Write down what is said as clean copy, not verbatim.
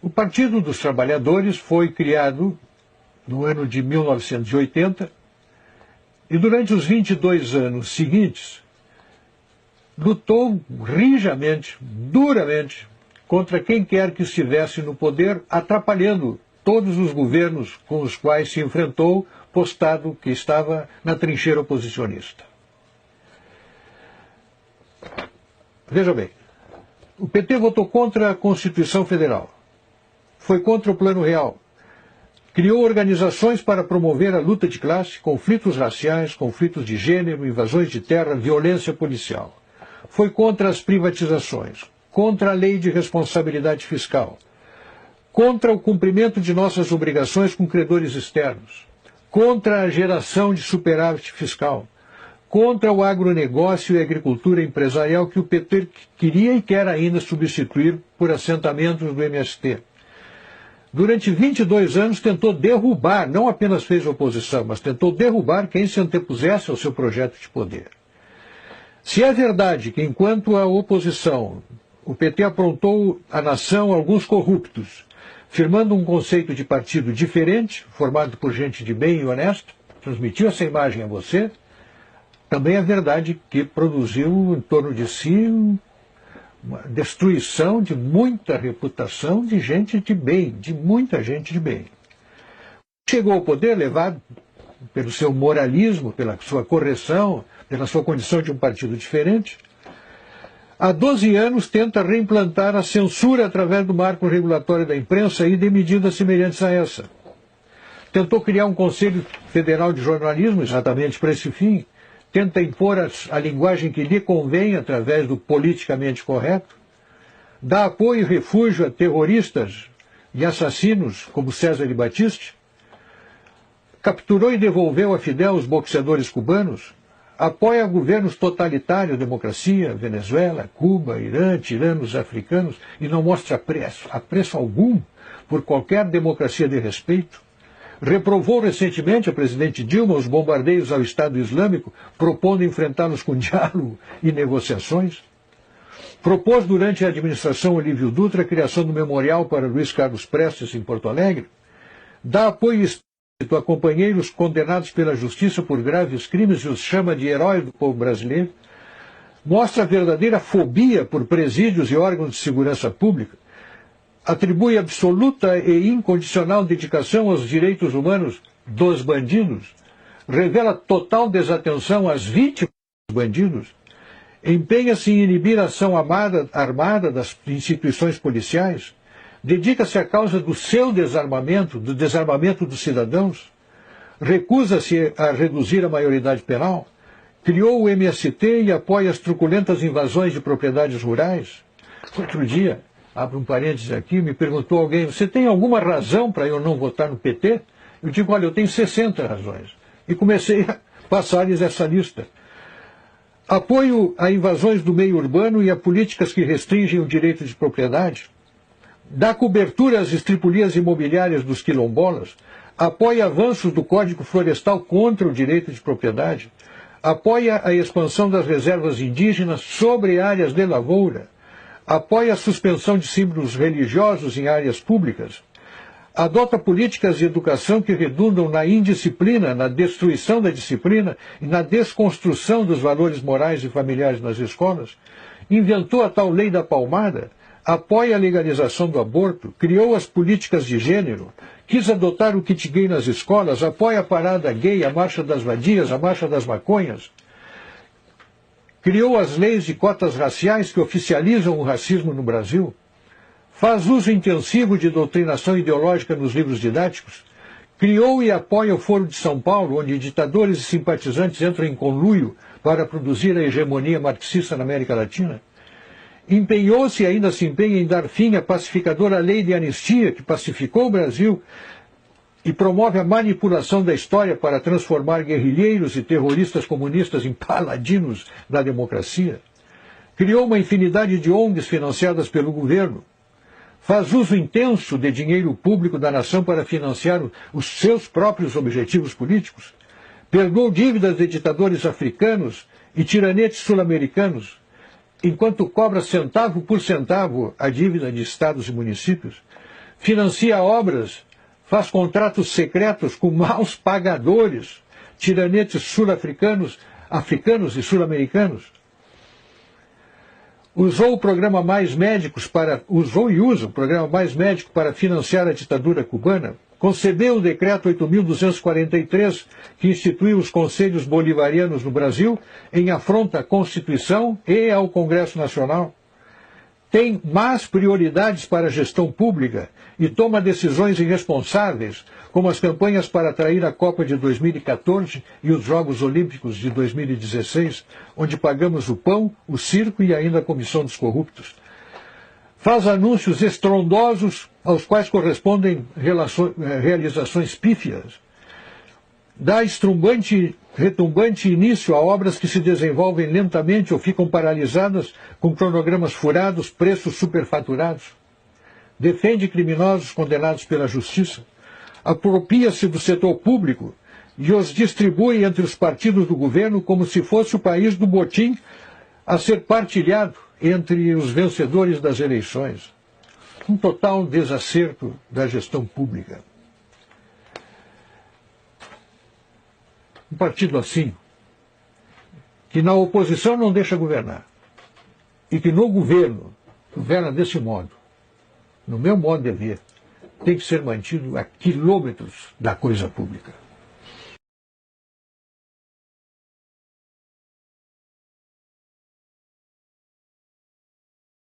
O Partido dos Trabalhadores foi criado no ano de 1980 e durante os 22 anos seguintes lutou rijamente, duramente, contra quem quer que estivesse no poder, atrapalhando todos os governos com os quais se enfrentou, postado que estava na trincheira oposicionista. Veja bem, o PT votou contra a Constituição Federal, foi contra o Plano Real, criou organizações para promover a luta de classe, conflitos raciais, conflitos de gênero, invasões de terra, violência policial. Foi contra as privatizações, contra a lei de responsabilidade fiscal, contra o cumprimento de nossas obrigações com credores externos, contra a geração de superávit fiscal, contra o agronegócio e a agricultura empresarial que o PT queria e quer ainda substituir por assentamentos do MST. Durante 22 anos tentou derrubar, não apenas fez oposição, mas tentou derrubar quem se antepusesse ao seu projeto de poder. Se é verdade que, enquanto a oposição, o PT aprontou à nação alguns corruptos, firmando um conceito de partido diferente, formado por gente de bem e honesto, transmitiu essa imagem a você, também é verdade que produziu em torno de si uma destruição de muita reputação de gente de bem, de muita gente de bem. Chegou ao poder levado pelo seu moralismo, pela sua correção, pela sua condição de um partido diferente. Há 12 anos tenta reimplantar a censura através do marco regulatório da imprensa e de medidas semelhantes a essa. Tentou criar um Conselho Federal de Jornalismo exatamente para esse fim. Tenta impor a linguagem que lhe convém através do politicamente correto. Dá apoio e refúgio a terroristas e assassinos como César e Batiste. Capturou e devolveu a Fidel os boxeadores cubanos. Apoia governos totalitários, democracia, Venezuela, Cuba, Irã, tiranos africanos, e não mostra apreço algum por qualquer democracia de respeito. Reprovou recentemente a presidente Dilma os bombardeios ao Estado Islâmico, propondo enfrentá-los com diálogo e negociações. Propôs durante a administração Olívio Dutra a criação do memorial para Luiz Carlos Prestes em Porto Alegre. Dá apoio a companheiros condenados pela justiça por graves crimes e os chama de heróis do povo brasileiro, mostra verdadeira fobia por presídios e órgãos de segurança pública, atribui absoluta e incondicional dedicação aos direitos humanos dos bandidos, revela total desatenção às vítimas dos bandidos, empenha-se em inibir a ação armada das instituições policiais, dedica-se à causa do seu desarmamento, do desarmamento dos cidadãos, recusa-se a reduzir a maioridade penal, criou o MST e apoia as truculentas invasões de propriedades rurais. Outro dia, abro um parênteses aqui, me perguntou alguém, você tem alguma razão para eu não votar no PT? Eu digo, olha, eu tenho 60 razões. E comecei a passar-lhes essa lista. Apoio a invasões do meio urbano e a políticas que restringem o direito de propriedade. Dá cobertura às estripulias imobiliárias dos quilombolas, apoia avanços do Código Florestal contra o direito de propriedade, apoia a expansão das reservas indígenas sobre áreas de lavoura, apoia a suspensão de símbolos religiosos em áreas públicas, adota políticas de educação que redundam na indisciplina, na destruição da disciplina e na desconstrução dos valores morais e familiares nas escolas, inventou a tal lei da palmada, apoia a legalização do aborto, criou as políticas de gênero, quis adotar o kit gay nas escolas, apoia a parada gay, a marcha das vadias, a marcha das maconhas, criou as leis de cotas raciais que oficializam o racismo no Brasil, faz uso intensivo de doutrinação ideológica nos livros didáticos, criou e apoia o Foro de São Paulo, onde ditadores e simpatizantes entram em conluio para produzir a hegemonia marxista na América Latina, empenhou-se e ainda se empenha em dar fim à pacificadora lei de anistia que pacificou o Brasil e promove a manipulação da história para transformar guerrilheiros e terroristas comunistas em paladinos da democracia. Criou uma infinidade de ONGs financiadas pelo governo. Faz uso intenso de dinheiro público da nação para financiar os seus próprios objetivos políticos. Perdoou dívidas de ditadores africanos e tiranetes sul-americanos, enquanto cobra centavo por centavo a dívida de estados e municípios. financia obras, faz contratos secretos com maus pagadores, tiranetes sul-africanos, africanos e sul-americanos. Usou o programa Mais Médicos usou e usa o programa Mais Médico para financiar a ditadura cubana. Concedeu o decreto 8.243, que instituiu os conselhos bolivarianos no Brasil, em afronta à Constituição e ao Congresso Nacional. Tem más prioridades para a gestão pública e toma decisões irresponsáveis, como as campanhas para atrair a Copa de 2014 e os Jogos Olímpicos de 2016, onde pagamos o pão, o circo e ainda a comissão dos corruptos. Faz anúncios estrondosos aos quais correspondem realizações pífias. Dá retumbante início a obras que se desenvolvem lentamente ou ficam paralisadas com cronogramas furados, preços superfaturados. Defende criminosos condenados pela justiça. Apropria-se do setor público e os distribui entre os partidos do governo como se fosse o país do botim a ser partilhado entre os vencedores das eleições. Um total desacerto da gestão pública. Um partido assim, que na oposição não deixa governar, e que no governo governa desse modo, no meu modo de ver, tem que ser mantido a quilômetros da coisa pública.